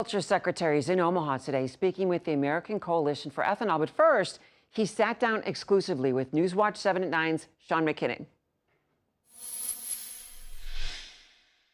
Agriculture Secretary is in Omaha today speaking with the American Coalition for Ethanol. But first, he sat down exclusively with Newswatch 7 at 9's Sean McKinnon.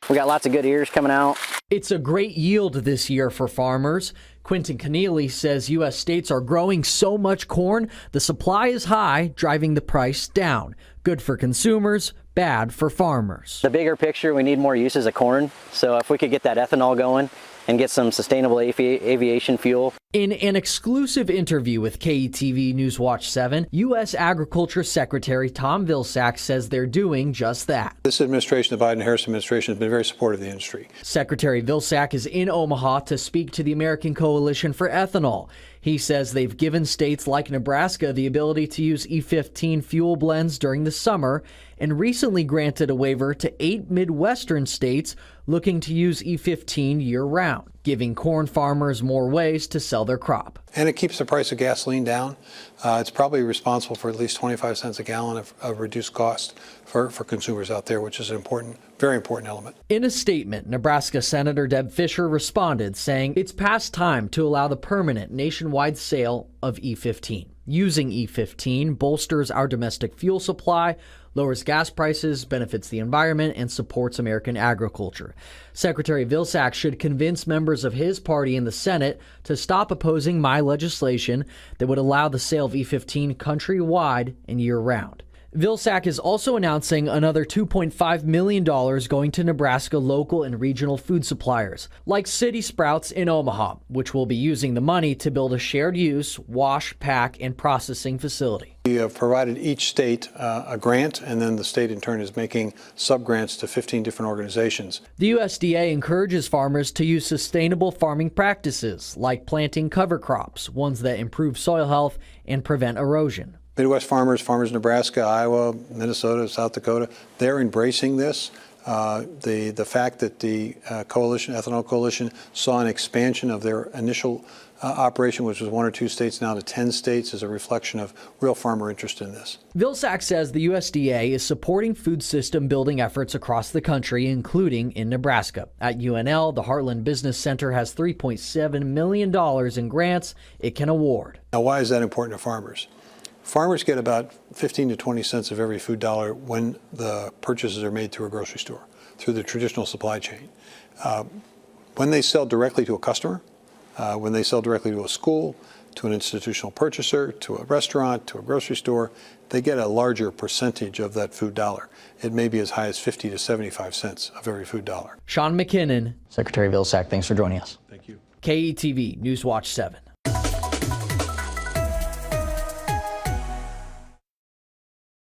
We got lots of good ears coming out. It's a great yield this year for farmers. Quentin Keneally says U.S. states are growing so much corn, the supply is high, driving the price down. Good for consumers, bad for farmers. The bigger picture, we need more uses of corn. So if we could get that ethanol going and get some sustainable aviation fuel. In an exclusive interview with KETV Newswatch 7, U.S. Agriculture Secretary Tom Vilsack says they're doing just that. This administration, the Biden-Harris administration, has been very supportive of the industry. Secretary Vilsack is in Omaha to speak to the American Coalition for Ethanol. He says they've given states like Nebraska the ability to use E15 fuel blends during the summer and recently granted a waiver to 8 Midwestern states looking to use E15 year-round, giving corn farmers more ways to sell their crop. And it keeps the price of gasoline down. It's probably responsible for at least 25 cents a gallon of reduced cost for consumers out there, which is an important, very important element. In a statement, Nebraska Senator Deb Fischer responded, saying it's past time to allow the permanent nationwide sale of E15. Using E15 bolsters our domestic fuel supply, lowers gas prices, benefits the environment, and supports American agriculture. Secretary Vilsack should convince members of his party in the Senate to stop opposing my legislation that would allow the sale of E15 countrywide and year-round. Vilsack is also announcing another $2.5 million going to Nebraska local and regional food suppliers, like City Sprouts in Omaha, which will be using the money to build a shared use, wash, pack, and processing facility. We have provided each state a grant, and then the state in turn is making sub-grants to 15 different organizations. The USDA encourages farmers to use sustainable farming practices, like planting cover crops, ones that improve soil health and prevent erosion. Midwest farmers in Nebraska, Iowa, Minnesota, South Dakota, they're embracing this. The fact that the Ethanol Coalition saw an expansion of their initial operation, which was 1 or 2 states, now to 10 states, is a reflection of real farmer interest in this. Vilsack says the USDA is supporting food system building efforts across the country, including in Nebraska. At UNL, the Heartland Business Center has $3.7 million in grants it can award. Now, why is that important to farmers? Farmers get about 15 to 20 cents of every food dollar when the purchases are made through a grocery store, through the traditional supply chain. When they sell directly to a customer, when they sell directly to a school, to an institutional purchaser, to a restaurant, to a grocery store, they get a larger percentage of that food dollar. It may be as high as 50 to 75 cents of every food dollar. Sean McKinnon. Secretary Vilsack, thanks for joining us. Thank you. KETV Newswatch 7.